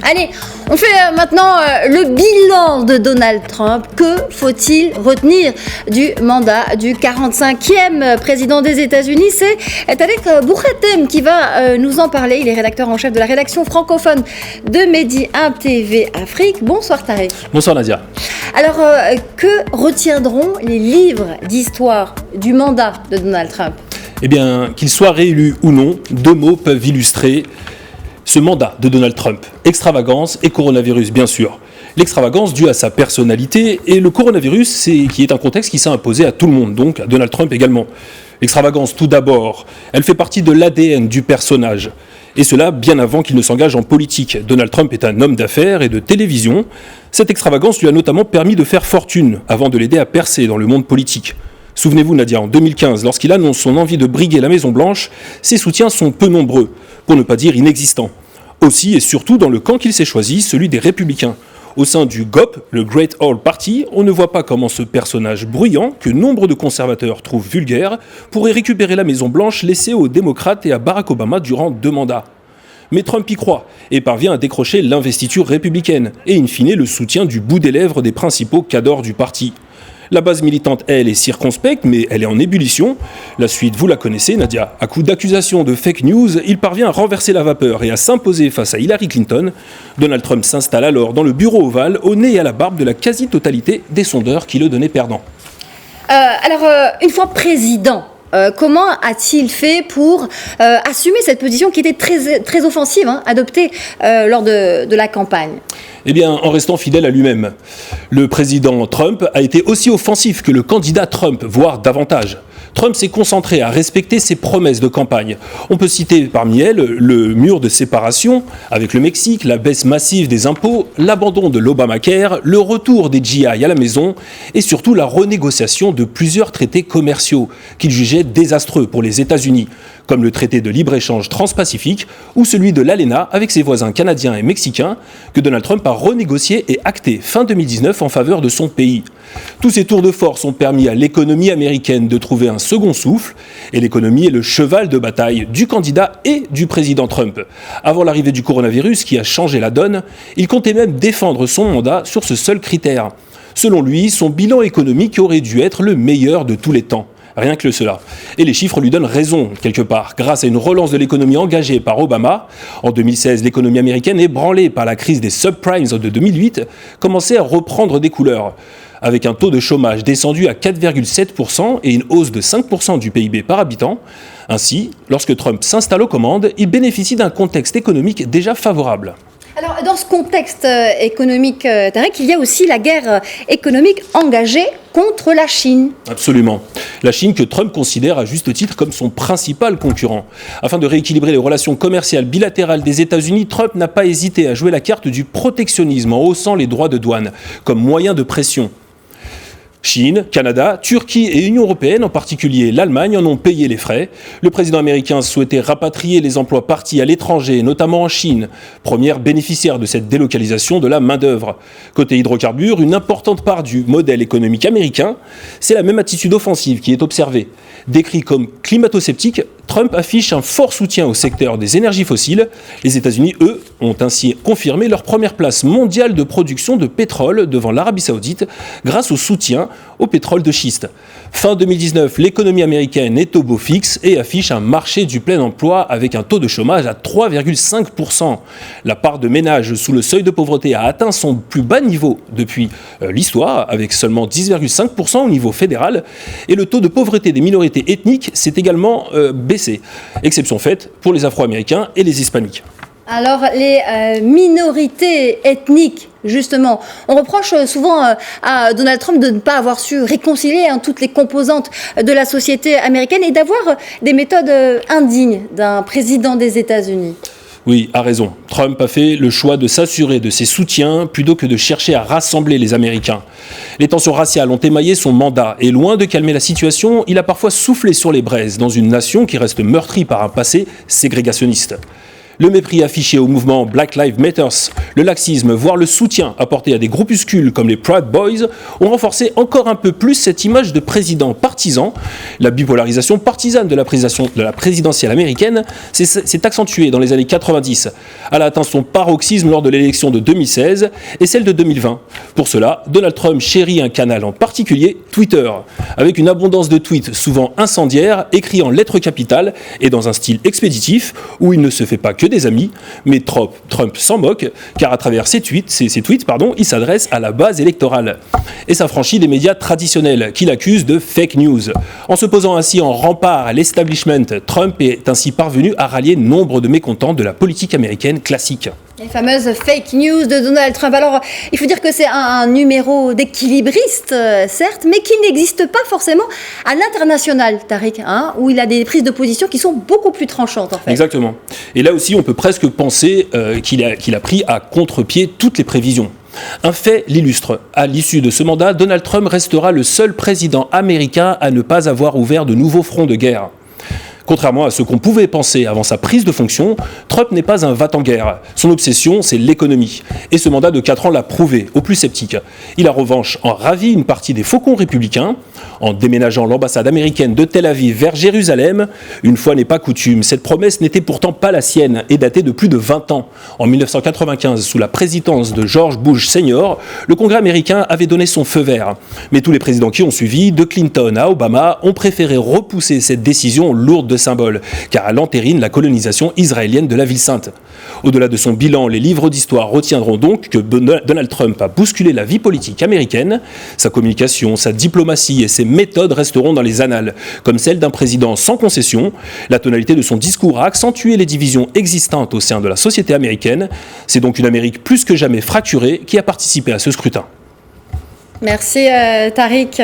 Allez, on fait maintenant le bilan de Donald Trump. Que faut-il retenir du mandat du 45e président des États-Unis? C'est Tarek Bouhatem qui va nous en parler. Il est rédacteur en chef de la rédaction francophone de Medi 1 TV Afrique. Bonsoir Tarek. Bonsoir Nadia. Alors, que retiendront les livres d'histoire du mandat de Donald Trump? Eh bien, qu'il soit réélu ou non, deux mots peuvent illustrer ce mandat de Donald Trump. Extravagance et coronavirus, bien sûr. L'extravagance due à sa personnalité et le coronavirus, qui est un contexte qui s'est imposé à tout le monde, donc à Donald Trump également. L'extravagance, tout d'abord, elle fait partie de l'ADN du personnage. Et cela bien avant qu'il ne s'engage en politique. Donald Trump est un homme d'affaires et de télévision. Cette extravagance lui a notamment permis de faire fortune avant de l'aider à percer dans le monde politique. Souvenez-vous Nadia, en 2015, lorsqu'il annonce son envie de briguer la Maison-Blanche, ses soutiens sont peu nombreux, pour ne pas dire inexistants. Aussi et surtout dans le camp qu'il s'est choisi, celui des Républicains. Au sein du GOP, le Great All Party, on ne voit pas comment ce personnage bruyant, que nombre de conservateurs trouvent vulgaire, pourrait récupérer la Maison-Blanche laissée aux démocrates et à Barack Obama durant 2 mandats. Mais Trump y croit et parvient à décrocher l'investiture républicaine et in fine le soutien du bout des lèvres des principaux cadors du parti. La base militante, elle, est circonspecte, mais elle est en ébullition. La suite, vous la connaissez, Nadia. À coup d'accusations de fake news, il parvient à renverser la vapeur et à s'imposer face à Hillary Clinton. Donald Trump s'installe alors dans le bureau ovale, au nez et à la barbe de la quasi-totalité des sondeurs qui le donnaient perdant. Une fois président, comment a-t-il fait pour assumer cette position qui était très offensive, adoptée lors de la campagne? Eh bien, en restant fidèle à lui-même. Le président Trump a été aussi offensif que le candidat Trump, voire davantage. Trump s'est concentré à respecter ses promesses de campagne. On peut citer parmi elles le mur de séparation avec le Mexique, la baisse massive des impôts, l'abandon de l'Obamacare, le retour des GI à la maison et surtout la renégociation de plusieurs traités commerciaux qu'il jugeait désastreux pour les États-Unis, comme le traité de libre-échange transpacifique ou celui de l'ALENA avec ses voisins canadiens et mexicains que Donald Trump a renégocié et acté fin 2019 en faveur de son pays. Tous ces tours de force ont permis à l'économie américaine de trouver un second souffle et l'économie est le cheval de bataille du candidat et du président Trump. Avant l'arrivée du coronavirus qui a changé la donne, il comptait même défendre son mandat sur ce seul critère. Selon lui, son bilan économique aurait dû être le meilleur de tous les temps. Rien que cela. Et les chiffres lui donnent raison, quelque part. Grâce à une relance de l'économie engagée par Obama, en 2016, l'économie américaine, ébranlée par la crise des subprimes de 2008, commençait à reprendre des couleurs. Avec un taux de chômage descendu à 4,7% et une hausse de 5% du PIB par habitant. Ainsi, lorsque Trump s'installe aux commandes, il bénéficie d'un contexte économique déjà favorable. Alors, dans ce contexte économique, Tarek, il y a aussi la guerre économique engagée contre la Chine. Absolument. La Chine que Trump considère à juste titre comme son principal concurrent. Afin de rééquilibrer les relations commerciales bilatérales des États-Unis, Trump n'a pas hésité à jouer la carte du protectionnisme en haussant les droits de douane comme moyen de pression. Chine, Canada, Turquie et Union européenne, en particulier l'Allemagne, en ont payé les frais. Le président américain souhaitait rapatrier les emplois partis à l'étranger, notamment en Chine, première bénéficiaire de cette délocalisation de la main-d'œuvre. Côté hydrocarbures, une importante part du modèle économique américain, c'est la même attitude offensive qui est observée. Décrit comme climato-sceptique, Trump affiche un fort soutien au secteur des énergies fossiles. Les États-Unis, eux, ont ainsi confirmé leur première place mondiale de production de pétrole devant l'Arabie Saoudite grâce au soutien au pétrole de schiste. Fin 2019, l'économie américaine est au beau fixe et affiche un marché du plein emploi avec un taux de chômage à 3,5%. La part de ménages sous le seuil de pauvreté a atteint son plus bas niveau depuis l'histoire, avec seulement 10,5% au niveau fédéral. Et le taux de pauvreté des minorités ethniques s'est également baissé. Exception faite pour les Afro-Américains et les Hispaniques. Alors, les minorités ethniques, justement, on reproche souvent à Donald Trump de ne pas avoir su réconcilier toutes les composantes de la société américaine et d'avoir des méthodes indignes d'un président des États-Unis. Oui, a raison. Trump a fait le choix de s'assurer de ses soutiens plutôt que de chercher à rassembler les Américains. Les tensions raciales ont émaillé son mandat et loin de calmer la situation, il a parfois soufflé sur les braises dans une nation qui reste meurtrie par un passé ségrégationniste. Le mépris affiché au mouvement Black Lives Matter, le laxisme, voire le soutien apporté à des groupuscules comme les Proud Boys ont renforcé encore un peu plus cette image de président partisan. La bipolarisation partisane de la présidentielle américaine s'est accentuée dans les années 90. Elle a atteint son paroxysme lors de l'élection de 2016 et celle de 2020. Pour cela, Donald Trump chérit un canal en particulier, Twitter, avec une abondance de tweets souvent incendiaires, écrits en lettres capitales et dans un style expéditif où il ne se fait pas que des amis, mais Trump s'en moque, car à travers ses tweets, il s'adresse à la base électorale et s'affranchit des médias traditionnels qu'il accuse de fake news. En se posant ainsi en rempart à l'establishment, Trump est ainsi parvenu à rallier nombre de mécontents de la politique américaine classique. Les fameuses fake news de Donald Trump. Alors, il faut dire que c'est un numéro d'équilibriste, certes, mais qui n'existe pas forcément à l'international, Tariq, où il a des prises de position qui sont beaucoup plus tranchantes, en fait. Exactement. Et là aussi, on peut presque penser qu'il a pris à contre-pied toutes les prévisions. Un fait l'illustre. À l'issue de ce mandat, Donald Trump restera le seul président américain à ne pas avoir ouvert de nouveaux fronts de guerre. Contrairement à ce qu'on pouvait penser avant sa prise de fonction, Trump n'est pas un va-t-en-guerre. Son obsession, c'est l'économie. Et ce mandat de 4 ans l'a prouvé, aux plus sceptiques. Il a en revanche ravi une partie des faucons républicains, en déménageant l'ambassade américaine de Tel Aviv vers Jérusalem. Une fois n'est pas coutume, cette promesse n'était pourtant pas la sienne et datait de plus de 20 ans. En 1995, sous la présidence de George Bush Senior, le Congrès américain avait donné son feu vert. Mais tous les présidents qui ont suivi, de Clinton à Obama, ont préféré repousser cette décision lourde de symbole, car elle entérine la colonisation israélienne de la ville sainte. Au-delà de son bilan, les livres d'histoire retiendront donc que Donald Trump a bousculé la vie politique américaine. Sa communication, sa diplomatie et ses méthodes resteront dans les annales, comme celle d'un président sans concession. La tonalité de son discours a accentué les divisions existantes au sein de la société américaine. C'est donc une Amérique plus que jamais fracturée qui a participé à ce scrutin. Merci Tariq.